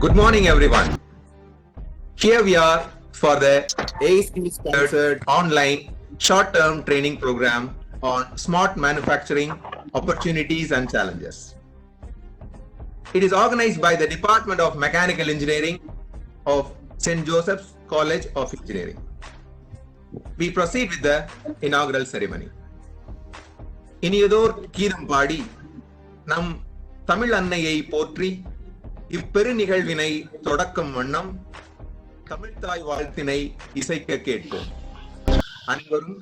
Good morning, everyone. Here we are for the AIC-sponsored online short-term training program on smart manufacturing opportunities and challenges. It is organized by the Department of Mechanical Engineering of St. Joseph's College of Engineering. We proceed with the inaugural ceremony. இனியதோர் கீதம் பாடி நம் தமிழ் அன்னையை போற்றி இப்பெரு நிகழ்வினை தொடக்கம் வண்ணம் தமிழ்த்தாய் வாழ்த்தினை இசைக்க கேட்போம். அனைவரும்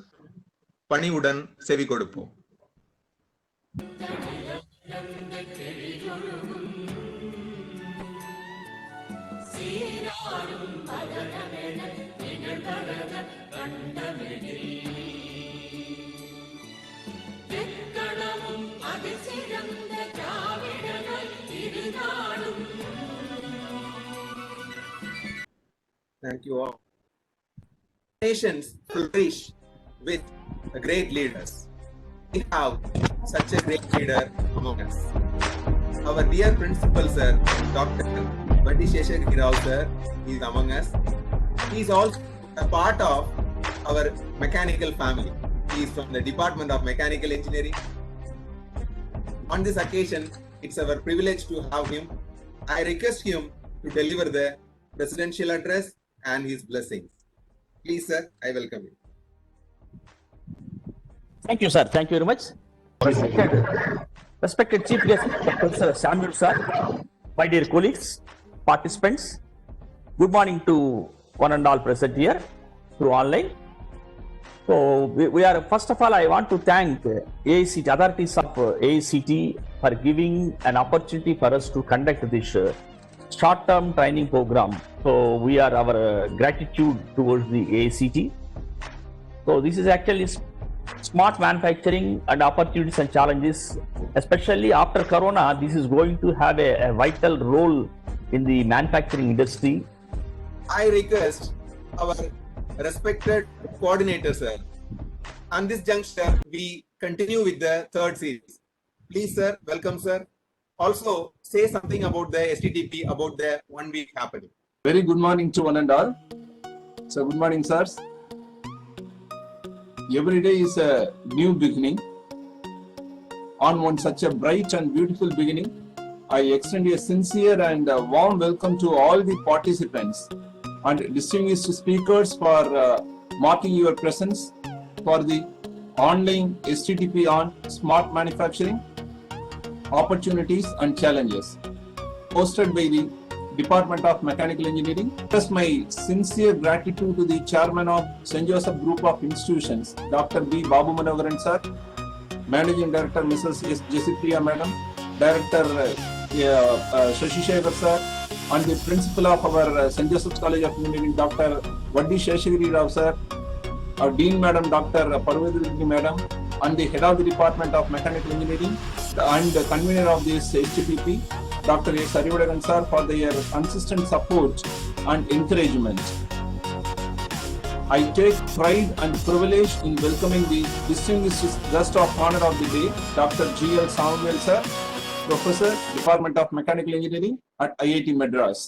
பணிவுடன் செவி கொடுப்போம். Thank you all. Nations flourish with great leaders. We have such a great leader among us. Our dear principal sir, Dr. Vaddi Sheshagiri Rao sir, is among us. He is also a part of our mechanical family. He is from the Department of Mechanical Engineering. On this occasion, it's our privilege to have him. I request him to deliver the presidential address and his blessings. Please, sir, I welcome you. Thank you, sir. Thank you very much. Respected Chief Guest, Professor Samuel, sir, my dear colleagues, participants, good morning to one and all present here through online. So, we are, first of all, I want to thank AICT, authorities of AICT for giving an opportunity for us to conduct this short-term training program. So we are our gratitude towards the AICT. So this is actually smart manufacturing and opportunities and challenges, especially after Corona. This is going to have a vital role in the manufacturing industry. I request our respected coordinator, sir. On this juncture, we continue with the third series. Please, sir, welcome, sir. Also, say something about the STTP, about the 1 week happening. Very good morning to one and all. So, good morning, sirs. Every day is a new beginning. On one such a bright and beautiful beginning, I extend a sincere and a warm welcome to all the participants and distinguished speakers for marking your presence for the online STTP on smart manufacturing opportunities and challenges, hosted by the Department of Mechanical Engineering. Express my sincere gratitude to the Chairman of St. Joseph Group of Institutions, Dr. B. Babu Manogaran sir, Managing Director Mrs. S. Jessipriya Madam, Director Shashi Shekhar sir, and the Principal of our St. Joseph's College of Engineering, Dr. Vaddi Sheshagiri Rao sir, our Dean Madam, Dr. Parvati Reddy Madam, and the Head of the Department of Mechanical Engineering and the Convener of this HTTP, Dr. S. Arivadagan sir, for their consistent support and encouragement. I take pride and privilege in welcoming the distinguished guest of honor of the day, Dr. G.L. Samuel sir, Professor, Department of Mechanical Engineering at IIT Madras.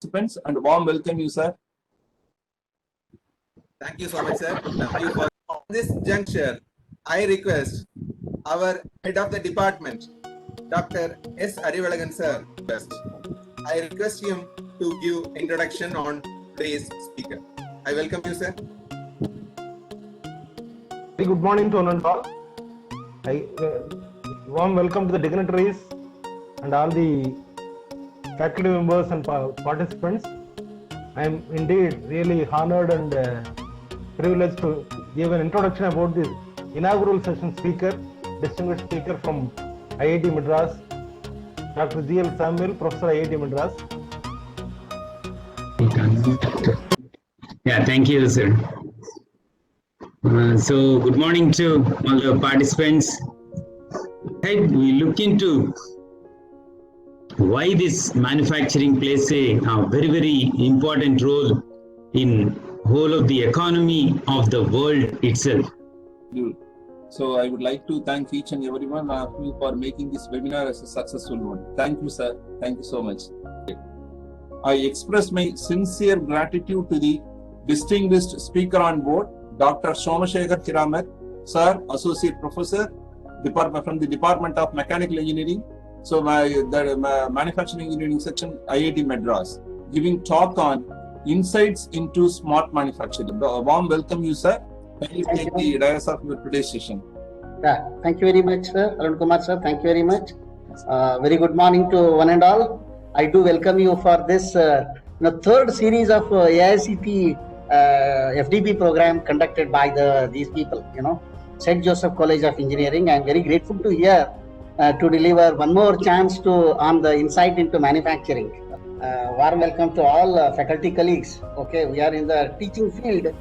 Participants, and warm welcome you, sir. Thank you so much, sir. Thank you for this juncture. I request our head of the department, Dr. S. Arivadagan sir, first. I request him to give introduction on today's speaker. I welcome you, sir. Very good morning to one and all. Warm welcome to the dignitaries and all the faculty members and participants. I am indeed really honored and privileged to give an introduction about this inaugural session speaker, distinguished speaker from IIT Madras, Dr. G.L. Samuel, Professor IIT Madras. Yeah, thank you, sir. So, good morning to all the participants. We look into why this manufacturing plays a very, very important role in whole of the economy of the world itself. So I would like to thank each and every one of you for making this webinar as a successful one. Thank you, sir. Thank you so much. I express my sincere gratitude to the distinguished speaker on board, Dr. Somashekar Kiramat, sir, Associate Professor, from the Department of Mechanical Engineering, the Manufacturing Engineering Section, IIT Madras, giving talk on insights into smart manufacturing. A warm welcome you, sir. Can you take the dais of your today's session? Yeah, thank you very much, sir. Arun Kumar, sir, thank you very much. Very good morning to one and all. I do welcome you for this third series of AICT FDP program conducted by these people, St. Joseph College of Engineering. I am very grateful to hear to deliver one more chance on the insight into manufacturing. Warm welcome to all faculty colleagues. Okay, we are in the teaching field.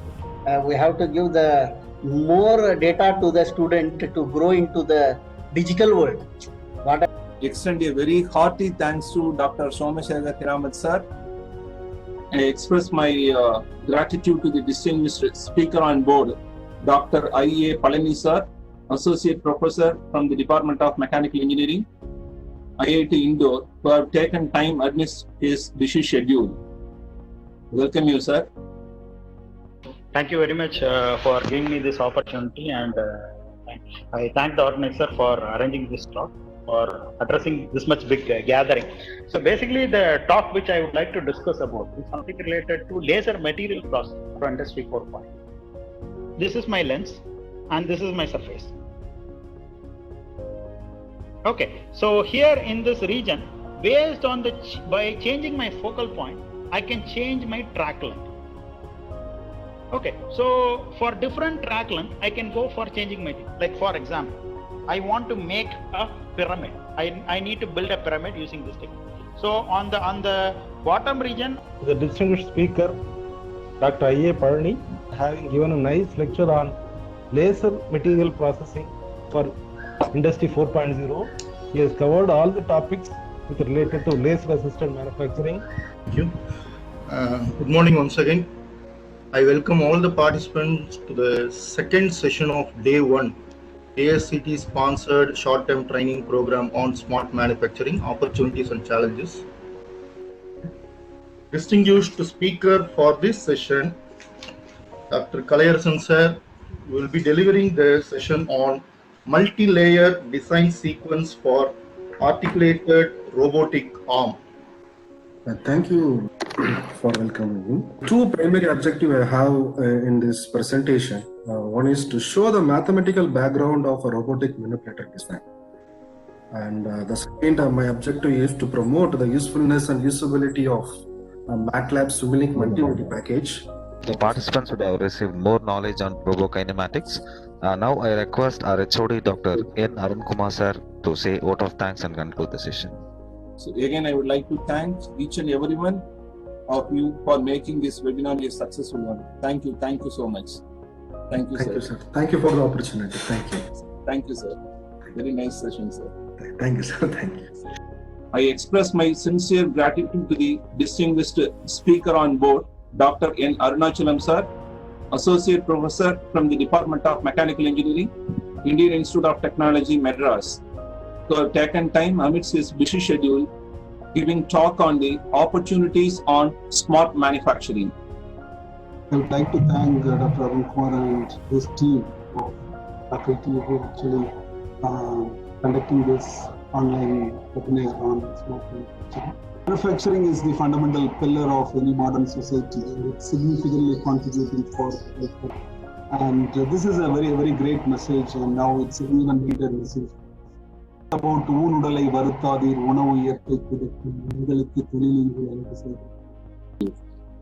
We have to give the more data to the student to grow into the digital world. Extend a very hearty thanks to Dr. Somashekar Kiramat, sir. I express my gratitude to the distinguished speaker on board, Dr. I.A. Palani, sir, Associate Professor from the Department of Mechanical Engineering, IIT Indore, who have taken time amidst his busy schedule. Welcome you, sir. Thank you very much for giving me this opportunity, and I thank the organizer for arranging this talk, for addressing this much big gathering. So basically the talk which I would like to discuss about is something related to laser material process for Industry 4.0. This is my lens and this is my surface. Okay, so here in this region, based on by changing my focal point, I can change my track length. Okay, so for different track length, I can go for changing my thing. Like for example, I want to make a pyramid. I need to build a pyramid using this technique. So on the bottom region, the distinguished speaker, Dr. I.A. Palani, having given a nice lecture on laser material processing for Industry 4.0. He has covered all the topics related to laser assisted manufacturing. Thank you. Good morning once again. I welcome all the participants to the second session of day 1, AICT sponsored short-term training program on smart manufacturing, opportunities and challenges. Distinguished speaker for this session, Dr. Kalayarasan sir, will be delivering the session on multi-layer design sequence for articulated robotic arm. Thank you for welcoming me. Two primary objectives I have in this presentation. One is to show the mathematical background of a robotic manipulator design. And the second, my objective is to promote the usefulness and usability of MATLAB Simulink multimedia package. The participants would have received more knowledge on robokinematics. Now I request our HOD Dr. N. Arun Kumar sir to say a vote of thanks and conclude the session. So again, I would like to thank each and every one of you for making this webinar a successful one. Thank you so much. Thank you, sir. Thank you, sir. Thank you for the opportunity. Thank you. Thank you, sir. Very nice session, sir. Thank you, sir. Thank you. I express my sincere gratitude to the distinguished speaker on board, Dr. N. Arunachalam, sir, Associate Professor from the Department of Mechanical Engineering, Indian Institute of Technology, Madras, who have taken time amidst his busy schedule, giving talk on the opportunities on smart manufacturing. I would like to thank Dr. Arun Kumar and his team of faculty who are actually conducting this online webinar on smart manufacturing. Manufacturing is the fundamental pillar of any modern society, and it's significantly contributing for health. And this is a very great message, and now it's an even needed message about ஊனுடலை வருத்தாதீர் உணவு இயற்கை கிடைக்கும் உங்களுக்கு தொழிலில் அழகு செய்யும்.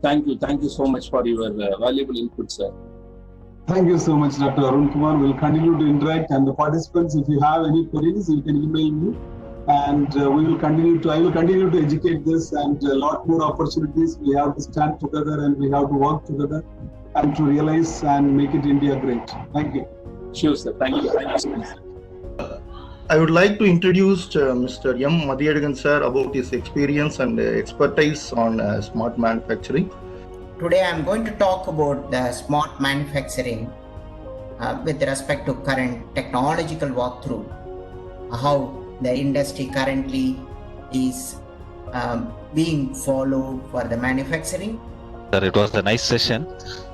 Thank you so much for your valuable input, sir. Thank you so much, Dr. Arun Kumar. We'll continue to interact, and the participants, if you have any queries, you can email me, and I will continue to educate this, and a lot more opportunities. We have to stand together and we have to work together and to realize and make it India great. Thank you. Sure, sir. Thank you so much. I would like to introduce Mr. M. Madhiyadagan sir about his experience and expertise on smart manufacturing. Today I am going to talk about the smart manufacturing. with respect to current technological walkthrough, how the industry currently is being followed for the manufacturing. Sir, it was a nice session.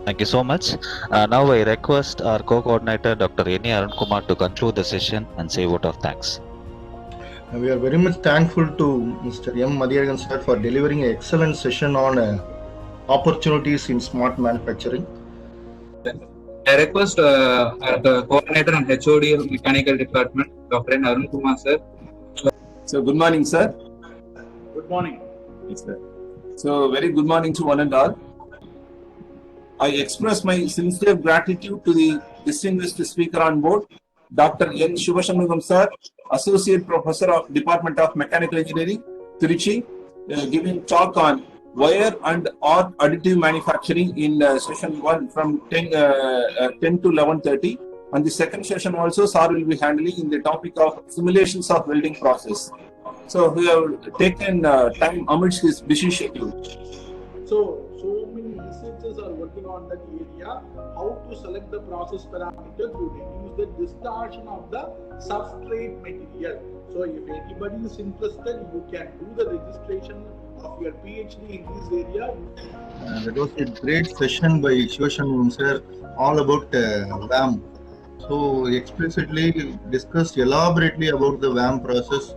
Thank you so much. Now I request our co-coordinator, Dr. N. Arun Kumar, to conclude the session and say a vote of thanks. We are very much thankful to Mr. M. Madhyagan sir for delivering an excellent session on opportunities in smart manufacturing. I request the coordinator and HOD of Mechanical Department, Dr. N. Arun Kumar sir. So good morning, sir. Good morning. Yes, sir. So very good morning to one and all. I express my sincere gratitude to the distinguished speaker on board, Dr. N. Shivashanmugam sir, Associate Professor of Department of Mechanical Engineering, Trichy, giving talk on wire and arc additive manufacturing in session 1 from 10 to 11:30. And the second session also sir will be handling in the topic of simulations of welding process. So we have taken time amidst his busy schedule. So many researchers are working on that area, how to select the process parameter to reduce the distortion of the substrate material. So if anybody is interested, you can do the registration of your PhD in this area. That was a great session by Shivashanmugam sir, all about VAM. So he explicitly discussed elaborately about the VAM process.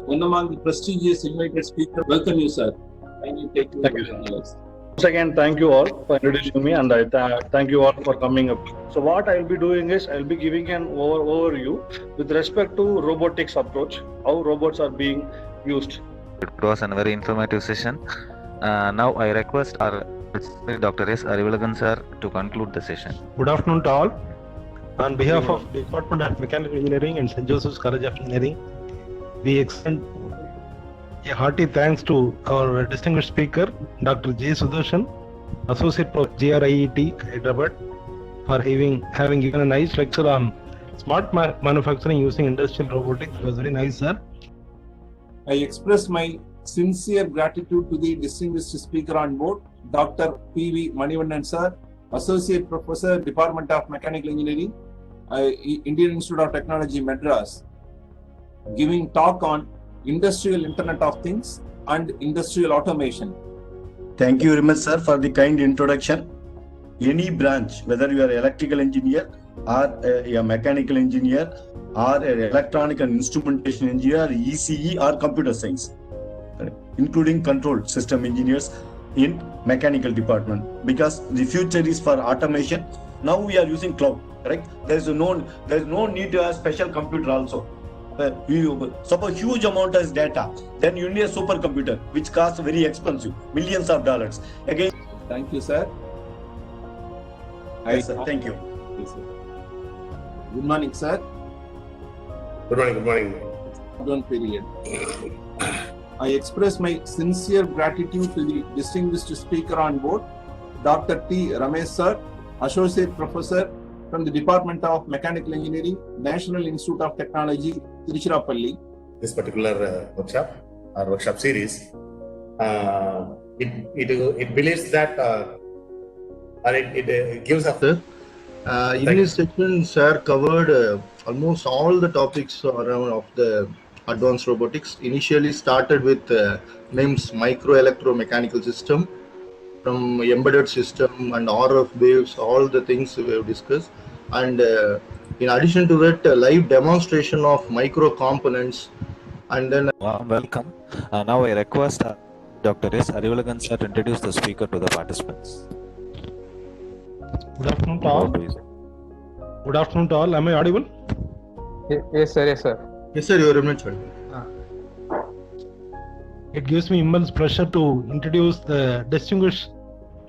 One among the prestigious invited speakers, welcome you, sir. Thank you. Once again, thank you all for introducing me, and I thank you all for coming up. So what I will be doing is I will be giving an overview with respect to robotics approach, how robots are being used. It was a very informative session. Now I request our Dr. S. Arivalagan sir to conclude the session. Good afternoon to all. On behalf of Department of Mechanical Engineering and St. Joseph's College of Engineering, we extend a hearty thanks to our distinguished speaker, Dr. J. Sudarshan, Associate Professor, GRIET, Hyderabad, for having given a nice lecture on smart manufacturing using industrial robotics. It was very nice, sir. I express my sincere gratitude to the distinguished speaker on board, Dr. P.V. Manivannan sir, Associate Professor, Department of Mechanical Engineering, Indian Institute of Technology, Madras, giving talk on Industrial Internet of Things and Industrial Automation. Thank you very much, sir, for the kind introduction. Any branch, whether you are an electrical engineer or a mechanical engineer or an electronic and instrumentation engineer, ECE or computer science, including control system engineers in mechanical department, because the future is for automation. Now we are using cloud, correct? There is no need to have special computer also. Suppose huge amount of data, then you need a supercomputer, which costs very expensive, millions of dollars. Again, thank you, sir. Yes, sir. Thank you. Yes, sir. Good morning, sir. Good morning. Good morning. One period. I express my sincere gratitude to the distinguished speaker on board, Dr. T. Ramesh sir, Associate Professor from the Department of Mechanical Engineering, National Institute of Technology, Tiruchirappalli. This particular workshop or workshop series, it believes that it gives a. In this section, sir covered almost all the topics around of the advanced robotics. Initially started with NIMS micro electromechanical system, from embedded system and RF waves, all the things we have discussed. And in addition to that, live demonstration of micro components. And then welcome. Now I request Dr. S. Arivalagan sir to introduce the speaker to the participants. Good afternoon to all. Good afternoon to all. Am I audible? Yes, sir. Yes, sir. Yes, sir. You are audible. It gives me immense pleasure to introduce the distinguished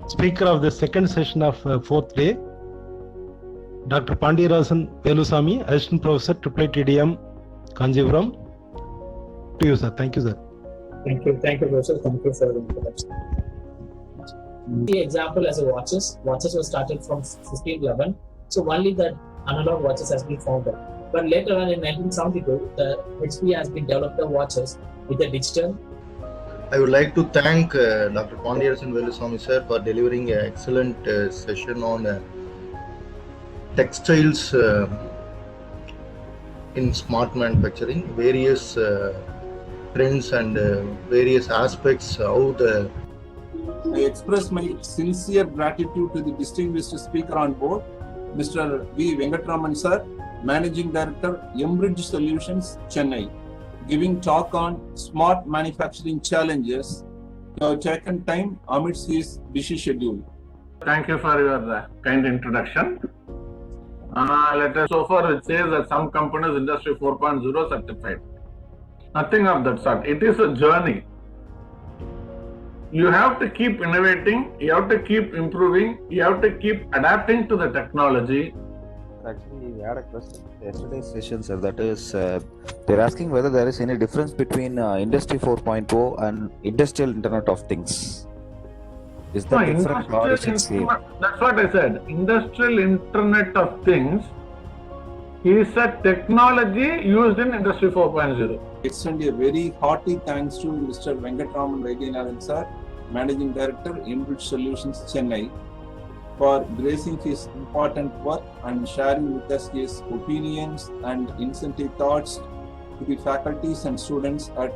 speaker of the second session of fourth day, Dr. Pandiyarajan Velusamy, Assistant Professor, IIIT TDM, Kanjipuram. To you, sir. Thank you, sir. Thank you, Professor. Thank you for the introduction. The example as a watches were started from 1511. So only the analog watches has been found out. But later on in 1972, the HP has been developed the watches with the digital. I would like to thank Dr. Pandiyarajan Velusamy sir for delivering an excellent session on textiles in smart manufacturing, various trends and various aspects, how the I express my sincere gratitude to the distinguished speaker on board, Mr. V. Venkatraman sir, Managing Director, Embridge Solutions, Chennai, giving talk on smart manufacturing challenges. You have taken time amidst his busy schedule. Thank you for your kind introduction. So far it says that some companies Industry 4.0 certified. Nothing of that sort. It is a journey. You have to keep innovating, you have to keep improving, you have to keep adapting to the technology. Actually, we had a question yesterday's session, sir. That is, they're asking whether there is any difference between Industry 4.0 and Industrial Internet of Things. Is that different or is it same? That's what I said. Industrial Internet of Things is a technology used in Industry 4.0. Extend a very hearty thanks to Mr. Venkatraman Vaidyanathan sir, Managing Director, Embridge Solutions, Chennai, for gracing his important work and sharing with us his opinions and incentive thoughts to the faculties and students at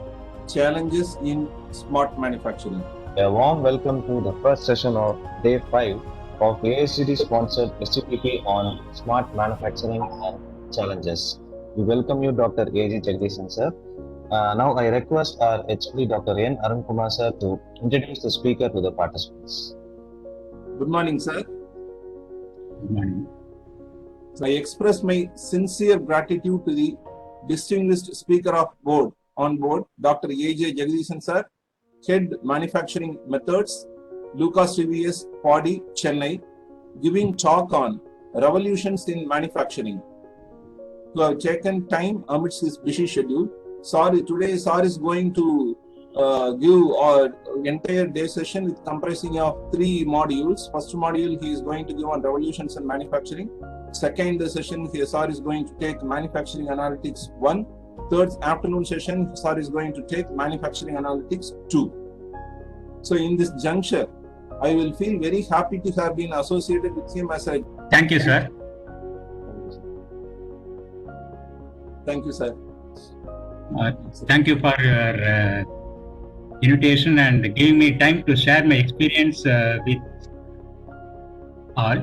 Challenges in Smart Manufacturing. A warm welcome to the first session of Day 5 of AICTE sponsored STPP on Smart Manufacturing and Challenges. We welcome you, Dr. A.G. Jagdishan sir. Now I request our HOD Dr. N. Arun Kumar sir to introduce the speaker to the participants. Good morning, sir. Good morning. So I express my sincere gratitude to the distinguished speaker on board, Dr. A.J. Jagdishan sir, Head Manufacturing Methods, Lucas TVS, Padi, Chennai, giving talk on revolutions in manufacturing. To have taken time amidst his busy schedule. Today sir is going to give our entire day session with comprising of 3 modules. First module he is going to give on revolutions in manufacturing. Second session sir is going to take manufacturing analytics 1. Third afternoon session sir is going to take manufacturing analytics 2. So in this juncture, I will feel very happy to have been associated with him as a... Thank you, sir. Thank you, sir. Thank you for your invitation and giving me time to share my experience with all.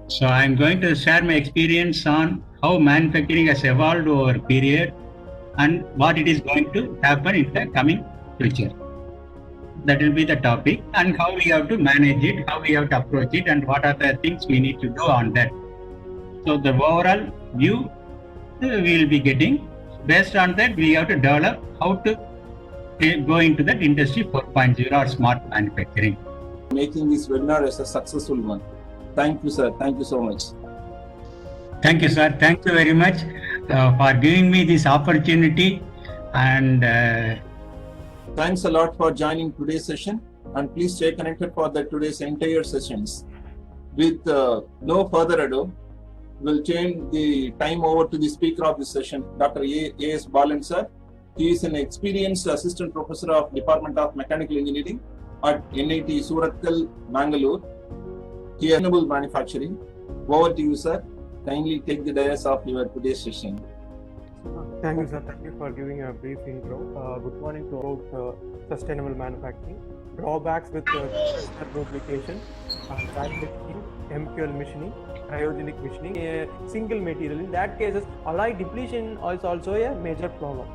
So I'm going to share my experience on how manufacturing has evolved over a period and what it is going to happen in the coming future. That will be the topic, and how we have to manage it, how we have to approach it, and what are the things we need to do on that. So the overall view we will be getting. Based on that, we have to develop how to go into that Industry 4.0 or smart manufacturing. Making this webinar as a successful one. Thank you, sir. Thank you so much. Thank you, sir. Thank you very much for giving me this opportunity, and thanks a lot for joining today's session, and please stay connected for today's entire sessions. With no further ado, we'll turn the time over to the speaker of this session, Dr. A.S. Balan sir. He is an experienced assistant professor of Department of Mechanical Engineering at NIT Surathkal, Mangalore. He has sustainable manufacturing. Over to you, sir. Kindly take the dais of your today's session. Thank you, sir. Thank you for giving a brief intro. Good morning to about sustainable manufacturing, drawbacks with duplication, machining, MQL machining, cryogenic machining, a single material. In that case, alloy depletion is also a major problem.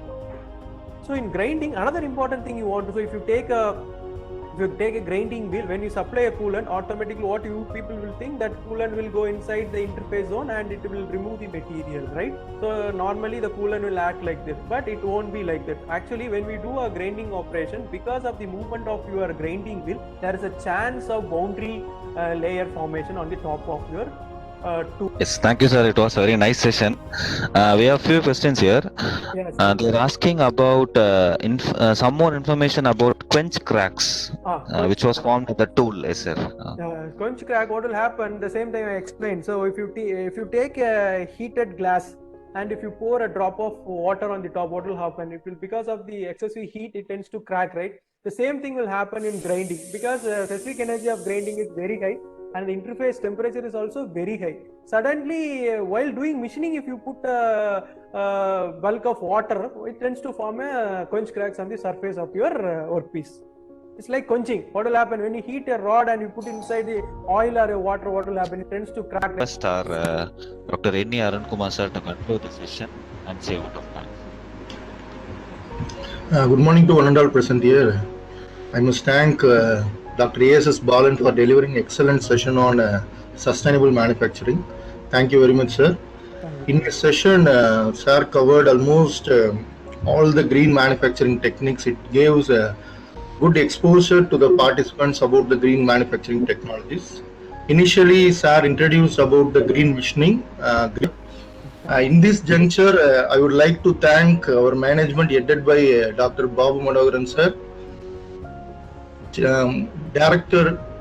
So in grinding, another important thing you want to, so if you take a grinding wheel, when you supply a coolant, automatically what you people will think that coolant will go inside the interface zone and it will remove the material, right? So normally the coolant will act like this, but it won't be like that. Actually, when we do a grinding operation, because of the movement of your grinding wheel, there is a chance of boundary layer formation on the top of your tool. Yes, thank you, sir. It was a very nice session. We have few questions here. Yes. They're asking about some more information about quench cracks, which was formed with the tool. Yes, sir. Quench crack, what will happen? The same thing I explained. So if you take a heated glass and if you pour a drop of water on the top, what will happen? It will, because of the excessive heat, it tends to crack, right? The same thing will happen in grinding, because specific energy of grinding is very high. and the interface temperature is also very high. Suddenly, while doing machining, if you put a bulk of water, it tends to form a quench cracks on the surface of your workpiece. It's like quenching. What will happen when you heat a rod and you put inside the oil or a water? What will happen? It tends to crack. First, our Dr. N. Arun Kumar sir to conclude the session and say out of time. Good morning to one and all present here. I must thank Dr. A.S.S. Balan for delivering excellent session on sustainable manufacturing. Thank you very much, sir. In this session, sir covered almost all the green manufacturing techniques. It gives good exposure to the participants about the green manufacturing technologies. Initially, sir introduced about the green machining. In this juncture, I would like to thank our management headed by Dr. Babu Manogaran sir,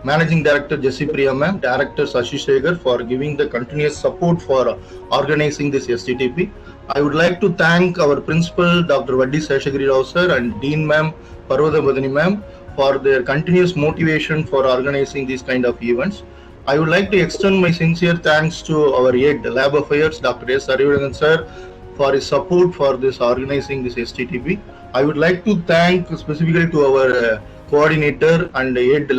Managing Director Jessie Priya ma'am, Director Sashi Shekhar for giving the continuous support for organizing this STTP. I would like to thank our Principal Dr. Vaddi Seshagiri Rao sir and Dean ma'am, Parvata Badani ma'am for their continuous motivation for organizing these kind of events. I would like to extend my sincere thanks to our head Lab Affairs, Dr. S. Arivagan sir, for his support for this organizing this STTP. I would like to thank specifically to our coordinator and head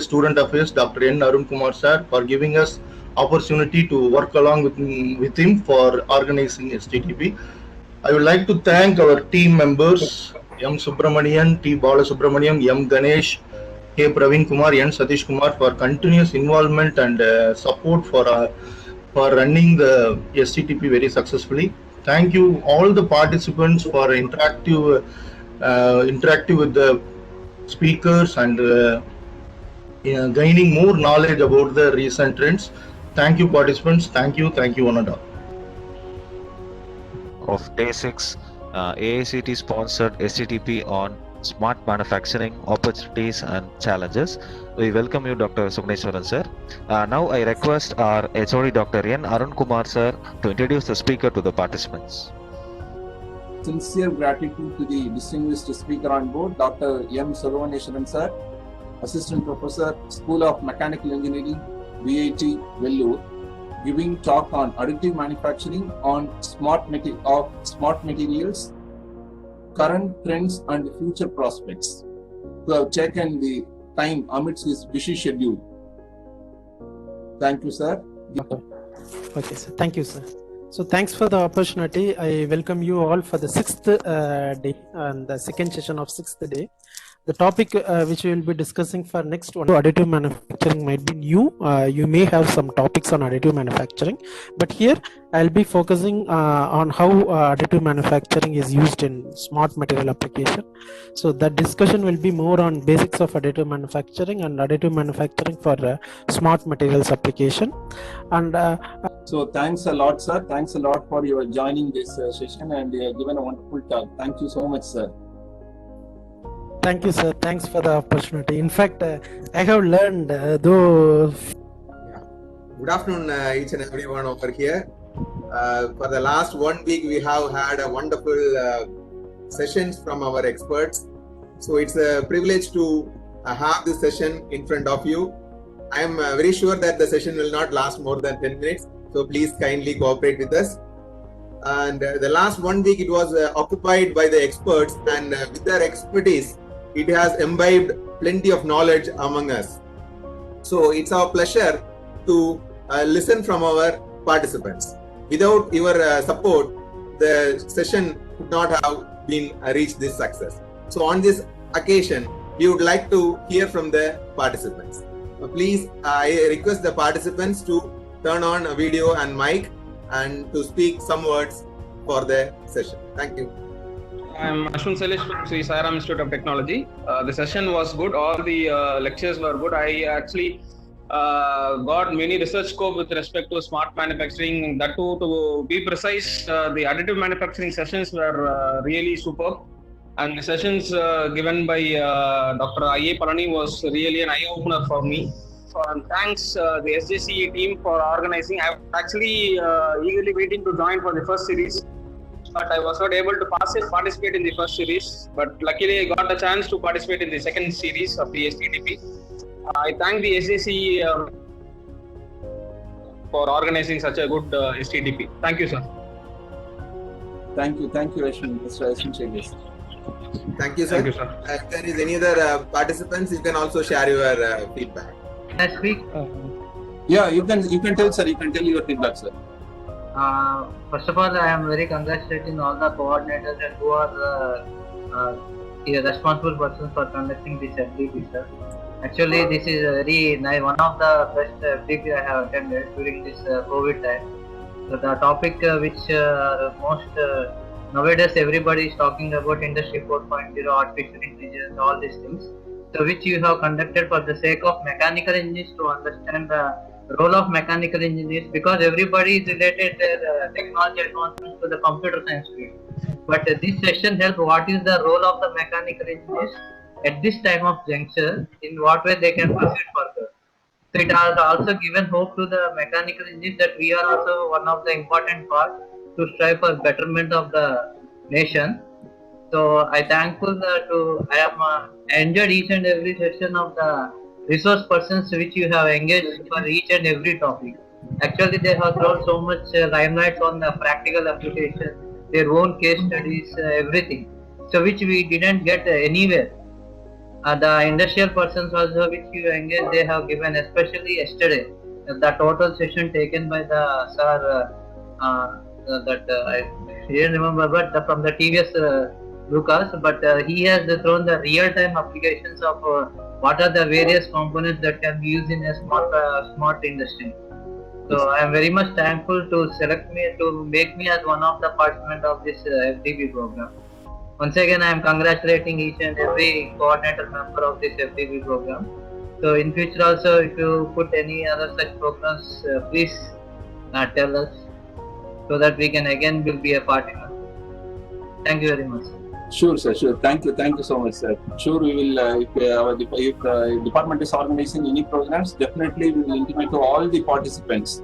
student affairs, Dr. N. Arun Kumar sir, for giving us opportunity to work along with him for organizing STTP. I would like to thank our team members, M. Subramanian, T. Bala Subramaniam, M. Ganesh, K. Praveen Kumar, N. Satish Kumar for continuous involvement and support for running the STTP very successfully. Thank you all the participants for interactive with the speakers and gaining more knowledge about the recent trends. Thank you participants. Thank you one and all. Of day 6, AICT sponsored STTP on smart manufacturing opportunities and challenges. We welcome you, Dr. Subramanian sir. Now I request our HOD Dr. N. Arun Kumar sir to introduce the speaker to the participants. Sincere gratitude to the distinguished speaker on board, Dr. M. Subramanian sir, Assistant Professor, School of Mechanical Engineering, VIT, Vellore, giving talk on additive manufacturing on smart materials, current trends and future prospects. To have taken the time amidst his busy schedule. Thank you, sir. Okay, sir. Thank you, sir. So thanks for the opportunity. I welcome you all for the 6th day and the second session of 6th day. The topic which we will be discussing for next one, additive manufacturing, might be new. You may have some topics on additive manufacturing, but here I'll be focusing on how additive manufacturing is used in smart material application. So the discussion will be more on basics of additive manufacturing and additive manufacturing for smart materials application. And so thanks a lot, sir. Thanks a lot for your joining this session and given a wonderful talk. Thank you so much, sir. Thank you, sir. Thanks for the opportunity. In fact, I have learned though. Good afternoon, each and everyone over here. For the last 1 week, we have had a wonderful sessions from our experts. So it's a privilege to have this session in front of you. I am very sure that the session will not last more than 10 minutes. So please kindly cooperate with us. And the last 1 week, it was occupied by the experts, and with their expertise, it has imbibed plenty of knowledge among us. So it's our pleasure to listen from our participants. Without your support, the session could not have been reached this success. So on this occasion, we would like to hear from the participants. Please, I request the participants to turn on a video and mic and to speak some words for the session. Thank you. I'm Ashwin Salish from Sri Sai Ram Institute of Technology. The session was good. All the lectures were good. I actually got many research scope with respect to smart manufacturing. That too, to be precise, the additive manufacturing sessions were really superb. And the sessions given by Dr. I.A. Palani was really an eye-opener for me. So thanks the SJC team for organizing. I was actually eagerly waiting to join for the first series, but I was not able to participate in the first series. But luckily, I got a chance to participate in the second series of the STTP. I thank the SJC for organizing such a good STDP. Thank you, sir. Thank you, Ashwin, Mr. Ashwin Chegis. Thank you, sir. Thank you, sir. If there is any other participants, you can also share your feedback. Can I speak? Yeah, you can tell, sir. You can tell your feedback, sir. First of all, I am very congratulating all the coordinators and who are the responsible persons for conducting this FDP, sir. Actually, this is a very nice, one of the best FDP I have attended during this COVID time. So the topic which most nowadays everybody is talking about Industry 4.0, artificial intelligence, all these things. So which you have conducted for the sake of mechanical engineers to understand the role of mechanical engineers, because everybody is related their technology advancements to the computer science field. But this session helps what is the role of the mechanical engineers at this time of juncture, in what way they can proceed further. So it has also given hope to the mechanical engineers that we are also one of the important parts to strive for betterment of the nation. So I thankful I enjoyed each and every session of the resource persons which you have engaged for each and every topic. Actually, they have thrown so much limelight on the practical application, their own case studies, everything. So which we didn't get anywhere. The industrial persons also which you engaged, they have given, especially yesterday, the total session taken by the sir, I didn't remember, but from the TVS Lucas, but he has thrown the real-time applications of what are the various components that can be used in a smart industry. So I am very much thankful to select me, to make me as one of the participants of this FDP program. Once again, I am congratulating each and every coordinator member of this FDP program. So in future also, if you put any other such programs, please tell us, so that we can again will be a partner. Thank you very much. Sure, sir. Sure. Thank you so much, sir. Sure, we will. If department is organizing any programs, definitely we will intimate to all the participants.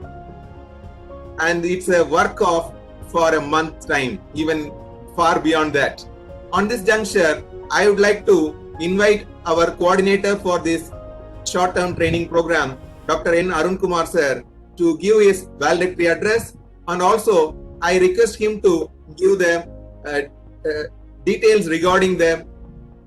And it's a work of for a month time, even far beyond that. On this juncture, I would like to invite our coordinator for this short-term training program, Dr. N. Arun Kumar sir, to give his valedictory address, and also I request him to give them details regarding the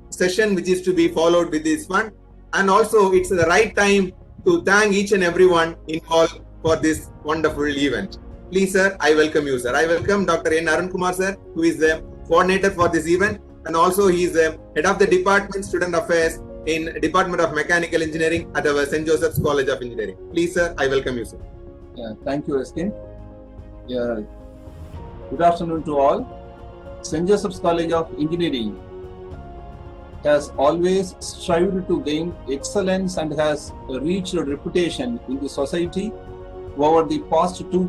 session which is to be followed with this one. And also it's the right time to thank each and everyone involved for this wonderful event. Please, sir, I welcome you, sir. I welcome Dr. N. Arun Kumar sir, who is the coordinator for this event, and also he is the head of the department Student Affairs in Department of Mechanical Engineering at our St. Joseph's College of Engineering. Please, sir, I welcome you, sir. Yeah, thank you, Eskin. Yeah, good afternoon to all. St. Joseph's College of Engineering has always strived to gain excellence and has reached a reputation in the society over the past two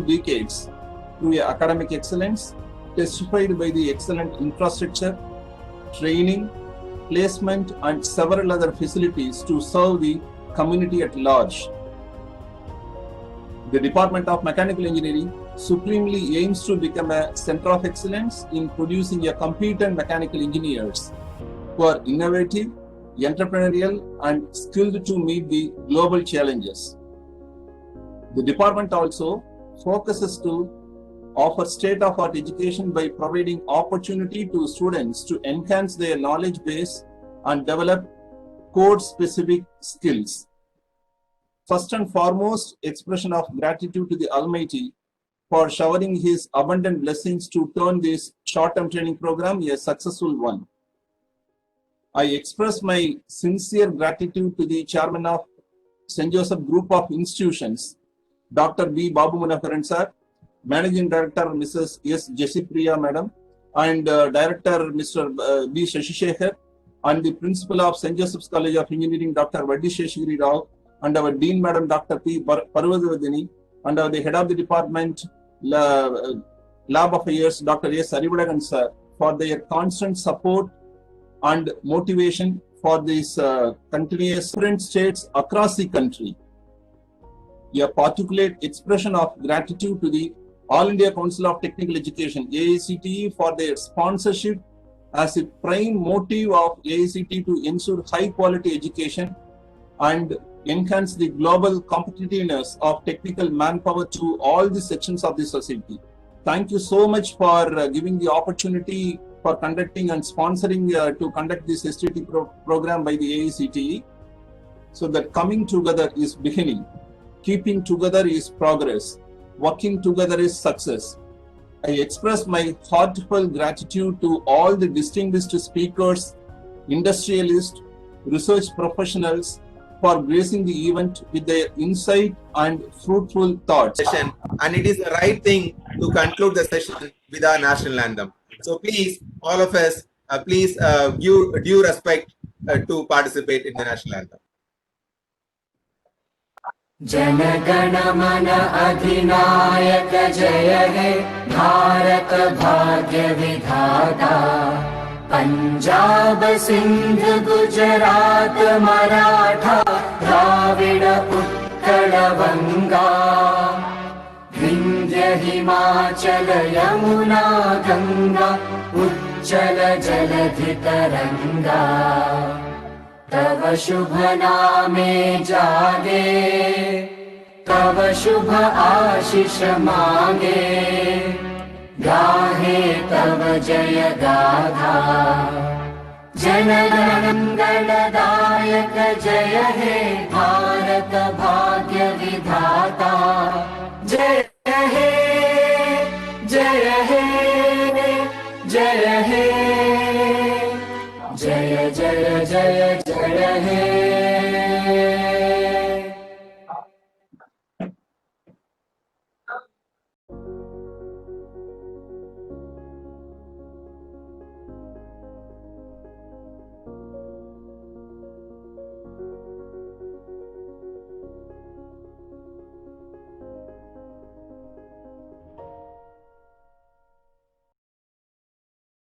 decades through academic excellence, testified by the excellent infrastructure, training, placement, and several other facilities to serve the community at large. The Department of Mechanical Engineering supremely aims to become a center of excellence in producing a competent mechanical engineers who are innovative, entrepreneurial, and skilled to meet the global challenges. The department also focuses to offer state-of-the-art education by providing opportunity to students to enhance their knowledge base and develop code-specific skills. First and foremost, expression of gratitude to the Almighty for showering His abundant blessings to turn this short-term training program a successful one. I express my sincere gratitude to the chairman of St. Joseph Group of Institutions, Dr. B. Babu Munakaran sir, Managing Director Mrs. S. Jessipriya Madam, and Director Mr. B. Shashishekhar, and the Principal of St. Joseph's College of Engineering, Dr. Vaddi Sheshgiri Rao, and our Dean Madam, Dr. P. Parvadavadini, and the Head of the Department, Lab Affairs, Dr. S. Arivadagan sir, for their constant support and motivation for these continuous different states across the country. A particular expression of gratitude to the All India Council of Technical Education, AICTE, for their sponsorship as a prime motive of AICTE to ensure high quality education and enhance the global competitiveness of technical manpower to all the sections of the society. Thank you so much for giving the opportunity for conducting and sponsoring to conduct this STT program by the AICTE. So that coming together is beginning, keeping together is progress, working together is success. I express my heartfelt gratitude to all the distinguished speakers, industrialists, research professionals for gracing the event with their insight and fruitful thoughts. And it is the right thing to conclude the session with our national anthem. So please, all of us, please give due respect to participate in the national anthem. Jana Gana मन अधिनायक जय हे भारत भाग्य विधाता पंजाब सिंध गुजरात मराठा द्राविड उत्कल बंगा विंध्य हिमाचल यमुना गंगा उच्चल जलधि तरंगा तव शुभ नामे जागे तव शुभ आशीष मांगे गाहे तव जय गाथा जन मंगलदायक जय हे भारत भाग्य विधाता जय हे जय हे जय हे जय जय जय जय हे